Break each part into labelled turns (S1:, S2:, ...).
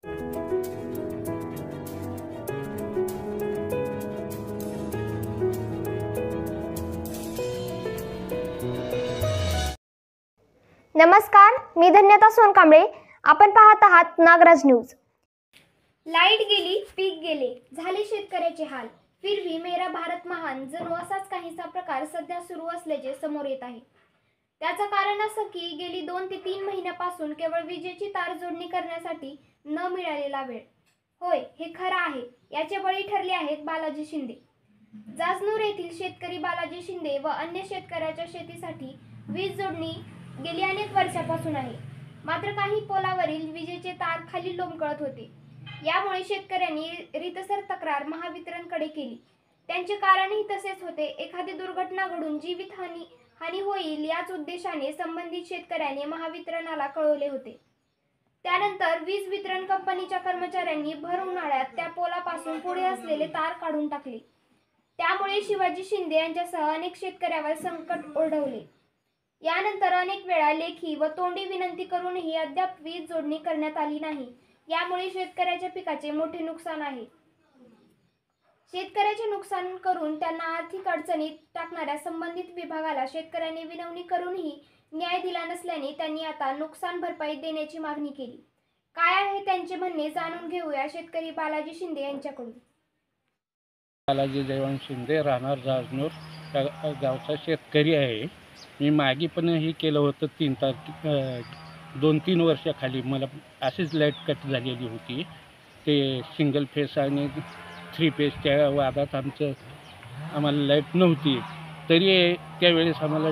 S1: नमस्कार, मी धन्यता सोनकांबळे. आपण पाहत आहात नागराज न्यूज.
S2: लाईट गेली, पीक गेले, झाले शेतकऱ्याचे हाल. फिर भी मेरा भारत महान जणू असाच काहीसा प्रकार सध्या सुरू असल्याचे समोर येत आहे. त्याचं कारण असं की गेली 2 ते 3 महिन्यापासून केवळ विजेची तार जोडणी करण्यासाठी न मिळालेला वेळ. होय, हे खरं आहे. याचे बळी ठरले आहेत बालाजी शिंदे. जाजनूर येथील शेतकरी बालाजी शिंदे व अन्य शेतकऱ्याच्या शेतीसाठी वीज जोडणी गेली अनेक वर्षापासून आहे. मात्र काही पोलावरील विजेचे तार खाली लोंबकळत होते. यामुळे शेतकऱ्यांनी रीतसर तक्रार महावितरणकडे केली. त्यांचे कारणही तसेच होते. एखादी दुर्घटना घडून जीवितहानी होईल याच उद्देशाने संबंधित शेतकऱ्यांनी महावितरणाला कळवले होते. त्यानंतर वीज वितरण कंपनीच्या कर्मचाऱ्यांनी भर उन्हाळ्यात त्या पोलापासून पुढे असलेले तार काढून टाकले. त्यामुळे शिवाजी शिंदे यांच्यासह अनेक शेतकऱ्यावर संकट ओढवले. यानंतर अनेक वेळा लेखी व तोंडी विनंती करूनही अद्याप वीज जोडणी करण्यात आली नाही. यामुळे शेतकऱ्याच्या पिकाचे मोठे नुकसान आहे. शेतकऱ्याचे नुकसान करून त्यांना आर्थिक अडचणीत टाकणाऱ्या संबंधित विभागाला शेतकऱ्यांनी विनवणी करूनही न्याय दिला नसल्याने त्यांनी आता नुकसान भरपाई देण्याची मागणी केली. काय आहे त्यांचे म्हणणे जाणून घेऊया शेतकरी बालाजी शिंदे यांच्याकडून.
S3: बालाजी जयवंत शिंदे, राहणार जाजनूर गावचा शेतकरी आहे. मी मागे पण हे केलं होतं 2-3 वर्षाखाली मला अशीच लाईट कट झालेली होती. ते सिंगल फेस आणि 3 फेसच्या वादात आम्हाला लाईट नव्हती. तरी त्यावेळेस आम्हाला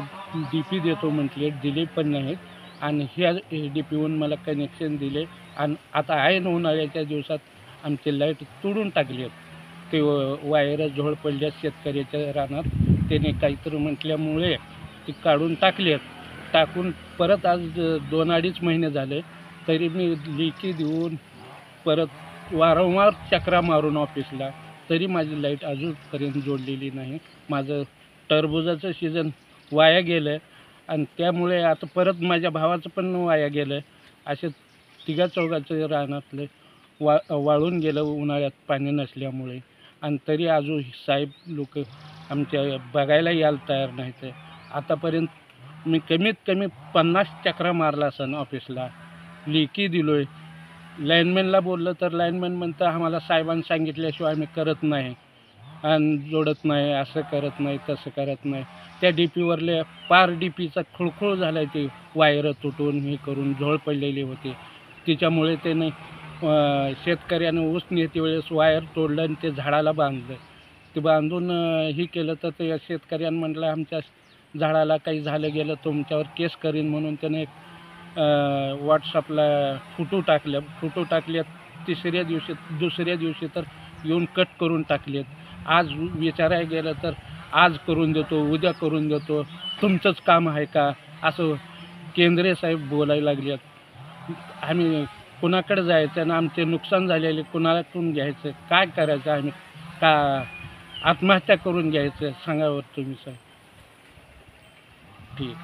S3: DP देतो म्हटले, दिले पण नाहीत. आणि ह्या DPहून मला कनेक्शन दिले आणि आता आहे उन्हाळ्याच्या दिवसात आमची लाईट तोडून टाकली आहेत. ते वायर झोळ पडल्या शेतकऱ्याच्या रानात. त्याने काहीतरी म्हटल्यामुळे ते काढून टाकले आहेत. टाकून परत आज 2-2.5 महिने झाले. तरी मी लेखी देऊन परत वारंवार चक्रा मारून ऑफिसला, तरी माझी लाईट अजूनपर्यंत जोडलेली नाही. माझं टरबुजाचं सीझन वाया गेलं आणि त्यामुळे आता परत माझ्या भावाचं पण वाया गेलं. असे 3-4 रानातलं वाळून गेलं उन्हाळ्यात पाणी नसल्यामुळे. आणि तरी अजून साहेब लोक आमच्या बघायला यायला तयार नाहीत. आतापर्यंत मी कमीत कमी 50 चक्रा मारला असेल ऑफिसला. लेखी दिलो आहे. लाईनमॅनला बोललं तर लाईनमॅन म्हणतं आम्हाला साहेबांनी सांगितल्याशिवाय आम्ही करत नाही आणि जोडत नाही, असं करत नाही, तसं करत नाही. त्या DPवरले पार DPचा खुळखुळ झाला आहे. ते वायर तुटून हे करून झोळ पडलेले होते. त्याच्यामुळे त्याने शेतकऱ्यानं ऊस नेते वेळेस वायर तोडलं आणि ते झाडाला बांधलं. ते बांधून हे केलं तर ते शेतकऱ्यानं म्हटलं आमच्या झाडाला काही झालं गेलं तुमच्यावर केस करीन म्हणून त्याने व्हॉट्सअपला फोटो टाकल्यात. दुसऱ्या दिवशी तर येऊन कट करून टाकलेत. आज विचारायला गेलं तर आज करून देतो, उद्या करून देतो, तुमचंच काम आहे का, असं केंद्रीय साहेब बोलायला लागलेत. आम्ही कुणाकडे जायचं आणि आमचे नुकसान झालेले कुणाकडून घ्यायचं, काय करायचं, आम्ही का आत्महत्या करून घ्यायचं सांगावर तुम्ही साहेब. ठीक.